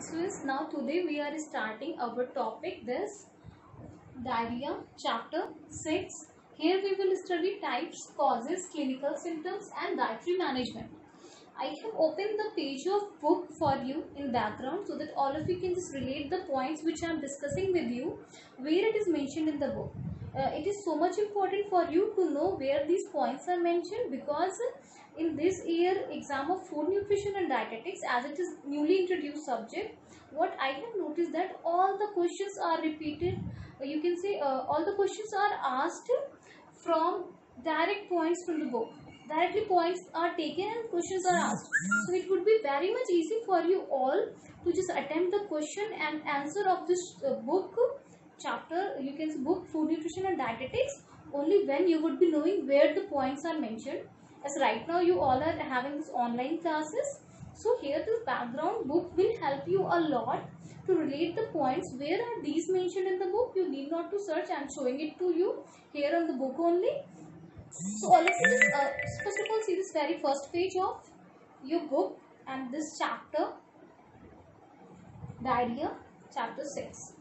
students, now today we are starting our topic, this diarrhea, chapter 6. Here we will study types, causes, clinical symptoms and dietary management. I have opened the page of book for you in background so that all of you can just relate the points which I am discussing with you where it is mentioned in the book. It is so much important for you to know where these points are mentioned, because in this year exam of food nutrition and dietetics, as it is newly introduced subject, what I have noticed that all the questions are repeated. You can say all the questions are asked from direct points from the book. Directly points are taken and questions are asked. So it would be very much easy for you all to just attempt the question and answer of this book chapter. You can say book food nutrition and dietetics only when you would be knowing where the points are mentioned. As right now you all are having this online classes. So here this background book will help you a lot to relate the points. Where are these mentioned in the book? You need not to search. I am showing it to you here on the book only. So all of you first of all see this very first page of your book and this chapter, diarrhea, chapter 6.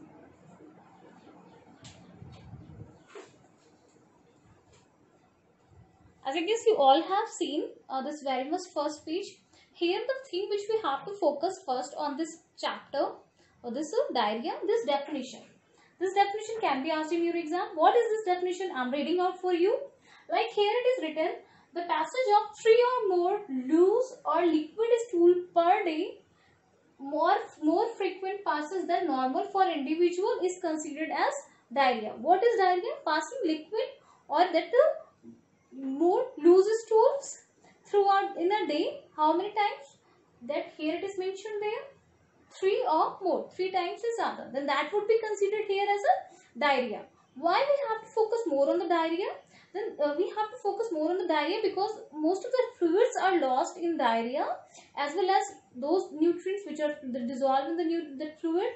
As I guess you all have seen this very much first page. Here the thing which we have to focus first on this chapter, or this diarrhea, this definition. This definition can be asked in your exam. What is this definition? I am reading out for you. Like here it is written, the passage of 3 or more loose or liquid stool per day, more frequent passes than normal for individual, is considered as diarrhea. What is diarrhea? Passing liquid or that more loose stools throughout in a day. How many times? That here it is mentioned there. 3 or more. 3 times is other. Then that would be considered here as a diarrhea. Why we have to focus more on the diarrhea? Then we have to focus more on the diarrhea because most of the fluids are lost in diarrhea, as well as those nutrients which are dissolved in the fluid.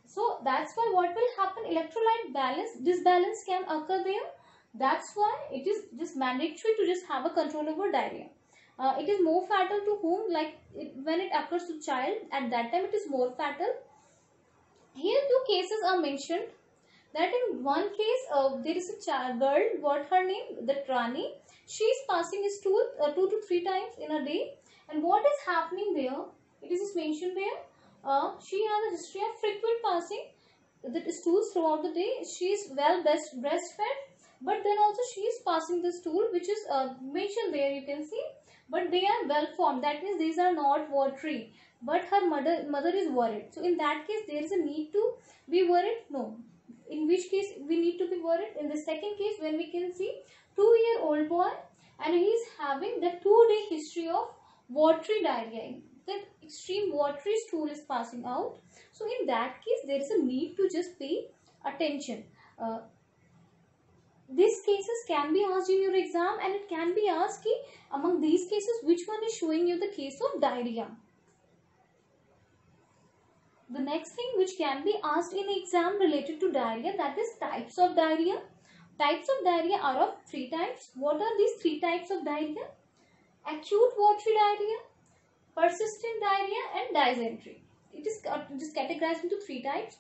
So that's why what will happen, electrolyte disbalance can occur there. That's why it is just mandatory to just have a control over diarrhea. It is more fatal to whom? Like when it occurs to child, at that time it is more fatal. Here 2 cases are mentioned. That in one case there is a girl, what her name, the Rani. She is passing a stool 2 to 3 times in a day. And what is happening there? It is mentioned there. She has a history of frequent passing the stools throughout the day. She is well breastfed, but then also she is passing the stool, which is mentioned there, you can see. But they are well formed. That means these are not watery. But her mother is worried. So in that case, there is a need to be worried? No. In which case we need to be worried? In the second case, when we can see 2-year-old boy and he is having the 2-day history of watery diarrhea. That extreme watery stool is passing out. So in that case, there is a need to just pay attention. These cases can be asked in your exam, and it can be asked among these cases which one is showing you the case of diarrhea. The next thing which can be asked in exam related to diarrhea, that is types of diarrhea. Types of diarrhea are of 3 types. What are these 3 types of diarrhea? Acute watery diarrhea, persistent diarrhea and dysentery. It is categorized into 3 types.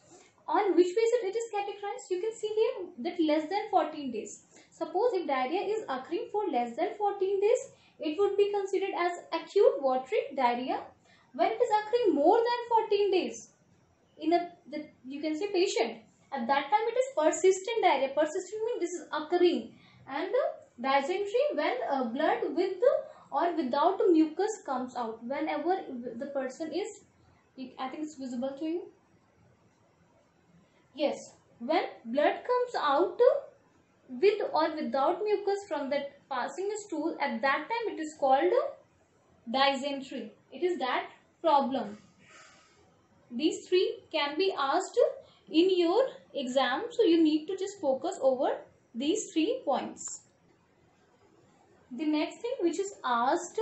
On which basis it is categorized? You can see here that less than 14 days. Suppose if diarrhea is occurring for less than 14 days, it would be considered as acute watery diarrhea. When it is occurring more than 14 days in you can say patient, at that time it is persistent diarrhea. Persistent means this is occurring. And dysentery, when blood with or without mucus comes out whenever the person is, I think it's visible to you. Yes, when blood comes out with or without mucus from that passing stool, at that time it is called dysentery. It is that problem. These 3 can be asked in your exam, so you need to just focus over these 3 points. The next thing which is asked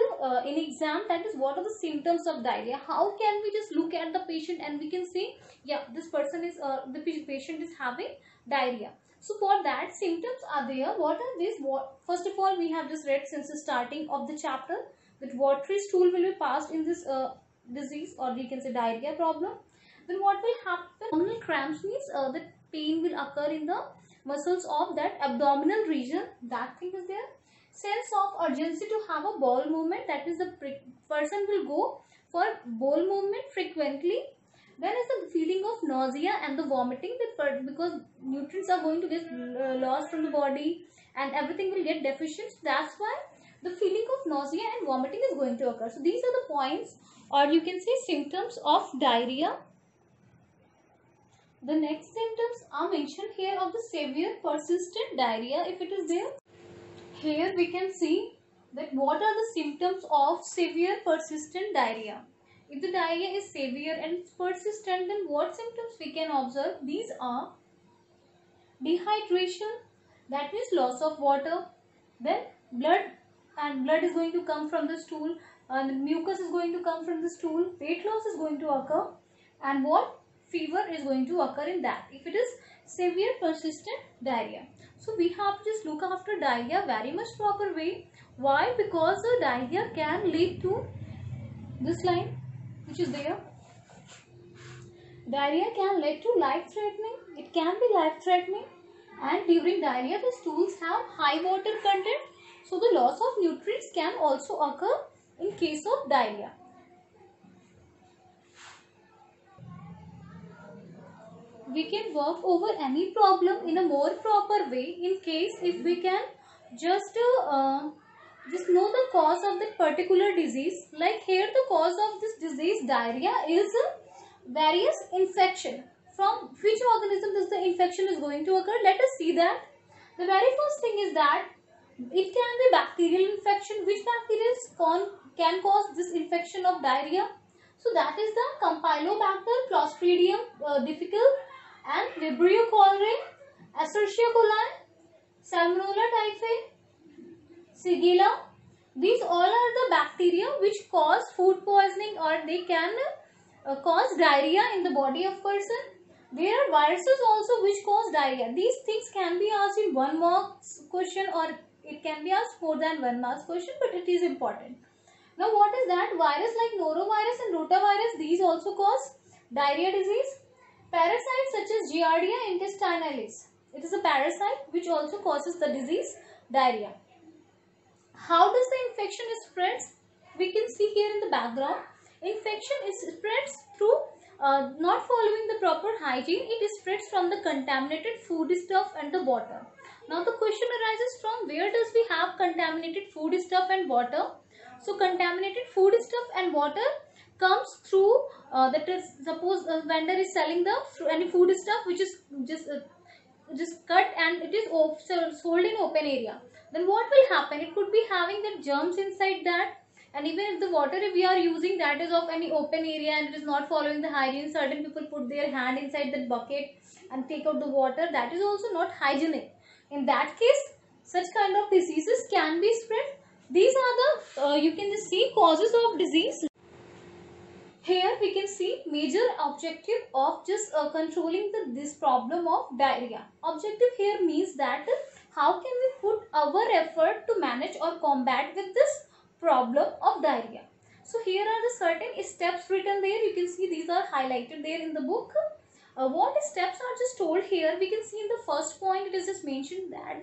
in exam, that is what are the symptoms of diarrhea. How can we just look at the patient and we can say, yeah, this person is the patient is having diarrhea. So for that, symptoms are there. What are these? First of all, we have just read since the starting of the chapter that watery stool will be passed in this disease, or we can say diarrhea problem. then what will happen? Abdominal cramps means the pain will occur in the muscles of that abdominal region. That thing is there. Sense of urgency to have a bowel movement, that is the person will go for bowel movement frequently. Then is the feeling of nausea and the vomiting, because nutrients are going to get lost from the body and everything will get deficient. That's why the feeling of nausea and vomiting is going to occur. So these are the points, or you can say symptoms of diarrhea. The next symptoms are mentioned here of the severe persistent diarrhea, if it is there. Here we can see that what are the symptoms of severe persistent diarrhea. If the diarrhea is severe and persistent, then what symptoms we can observe? These are dehydration, that means loss of water, then blood is going to come from the stool, and mucus is going to come from the stool, weight loss is going to occur, and what? Fever is going to occur in that, if it is severe persistent diarrhea. So we have to just look after diarrhea very much proper way. Why? Because the diarrhea can lead to this line which is there. Diarrhea can lead to life-threatening. It can be life-threatening, and during diarrhea the stools have high water content, so the loss of nutrients can also occur in case of diarrhea. We can work over any problem in a more proper way in case if we can just know the cause of that particular disease. Like here the cause of this disease diarrhea is various infection. From which organism the infection is going to occur? Let us see that. The very first thing is that it can be bacterial infection. Which bacteria can cause this infection of diarrhea? So that is the Campylobacter, Clostridium difficile, and Vibrio cholerae, Escherichia coli, Salmonella typhi, Shigella. These all are the bacteria which cause food poisoning, or they can cause diarrhea in the body of person. There are viruses also which cause diarrhea. These things can be asked in 1 mark question, or it can be asked more than 1 mark question, but it is important. Now what is that? Virus like norovirus and rotavirus, these also cause diarrhea disease. Parasites such as Giardia intestinalis, it is a parasite which also causes the disease diarrhea. How does the infection spreads? We can see here in the background. Infection spreads through not following the proper hygiene. It spreads from the contaminated food stuff and the water. Now the question arises from where does we have contaminated food stuff and water? So contaminated food stuff and water comes through that is, suppose a vendor is selling the any food stuff which is just cut and it is sold in open area. Then what will happen? It could be having the germs inside that, and even if the water we are using that is of any open area and it is not following the hygiene, certain people put their hand inside that bucket and take out the water, that is also not hygienic. In that case, such kind of diseases can be spread. These are the you can just see causes of disease. Here we can see major objective of just controlling this problem of diarrhea. Objective here means that how can we put our effort to manage or combat with this problem of diarrhea. So here are the certain steps written there. You can see these are highlighted there in the book. What steps are just told here? We can see in the first point it is just mentioned that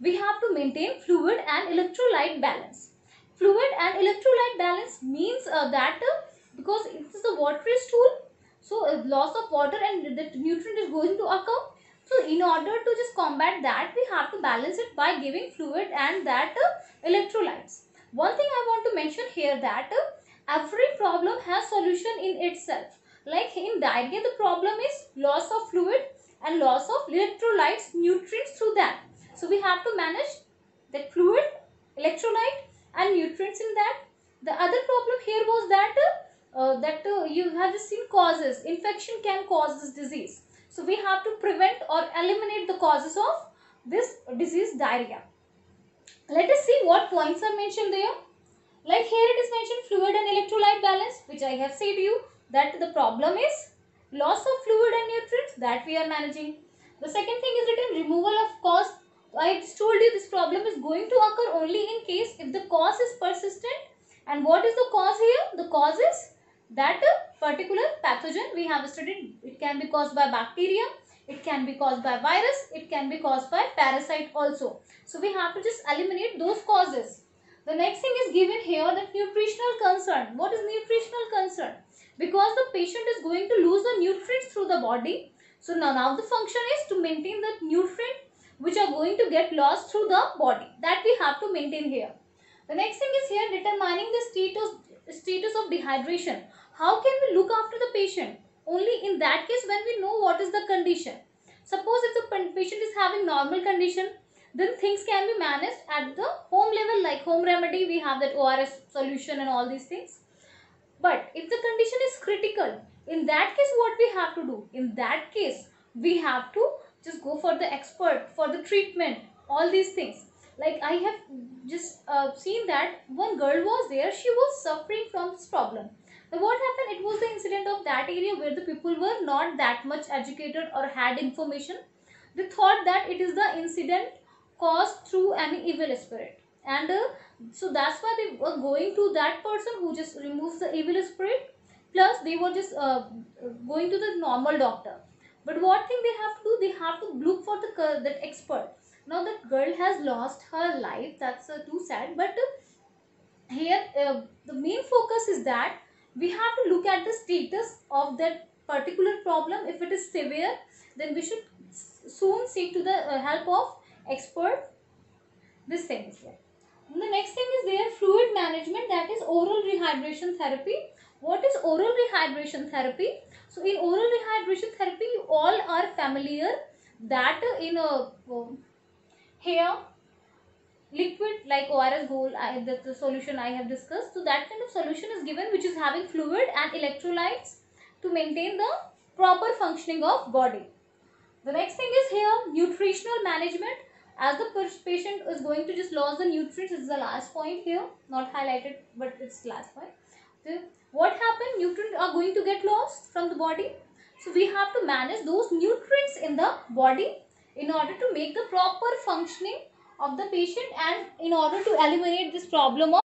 we have to maintain fluid and electrolyte balance. Fluid and electrolyte balance means that because it is a watery stool, so loss of water and the nutrient is going to occur. So in order to just combat that, we have to balance it by giving fluid and that electrolytes. One thing I want to mention here that every problem has solution in itself. Like in diarrhea, the problem is loss of fluid and loss of electrolytes, nutrients through that. So we have to manage that fluid, electrolyte and nutrients in that. The other problem here was that you have just seen causes. Infection can cause this disease. So we have to prevent or eliminate the causes of this disease diarrhea. Let us see what points are mentioned there. Like here it is mentioned fluid and electrolyte balance, which I have said to you that the problem is loss of fluid and nutrients that we are managing. The second thing is written removal of cause. I just told you this problem is going to occur only in case if the cause is persistent. And what is the cause here? The cause is that particular pathogen we have studied. It can be caused by bacteria, it can be caused by virus, it can be caused by parasite also. So we have to just eliminate those causes. The next thing is given here, that nutritional concern. What is nutritional concern? Because the patient is going to lose the nutrients through the body. So now the function is to maintain the nutrient which are going to get lost through the body. That we have to maintain here. The next thing is here, determining the status of dehydration. How can we look after the patient? Only in that case when we know what is the condition. Suppose if the patient is having normal condition, then things can be managed at the home level, like home remedy. We have that ORS solution and all these things. But if the condition is critical, in that case what we have to do? In that case we have to just go for the expert for the treatment, all these things. Like I have just seen that one girl was there, she was suffering from this problem. So what happened? It was the incident of that area where the people were not that much educated or had information. They thought that it is the incident caused through any evil spirit, and so that's why they were going to that person who just removes the evil spirit, plus they were just going to the normal doctor. But what thing they have to do? They have to look for the that expert. Now that girl has lost her life, that's too sad, but here the main focus is that we have to look at the status of that particular problem. If it is severe, then we should soon seek to the help of expert. This thing is there. And the next thing is there, fluid management, that is oral rehydration therapy. What is oral rehydration therapy? So in oral rehydration therapy, you all are familiar that in a here liquid like ORS Gold, the solution I have discussed. So that kind of solution is given which is having fluid and electrolytes to maintain the proper functioning of body. The next thing is here, nutritional management. As the patient is going to just lose the nutrients, this is the last point here, not highlighted, but it's the last point. So what happened? Nutrients are going to get lost from the body. So we have to manage those nutrients in the body in order to make the proper functioning of the patient and in order to eliminate this problem of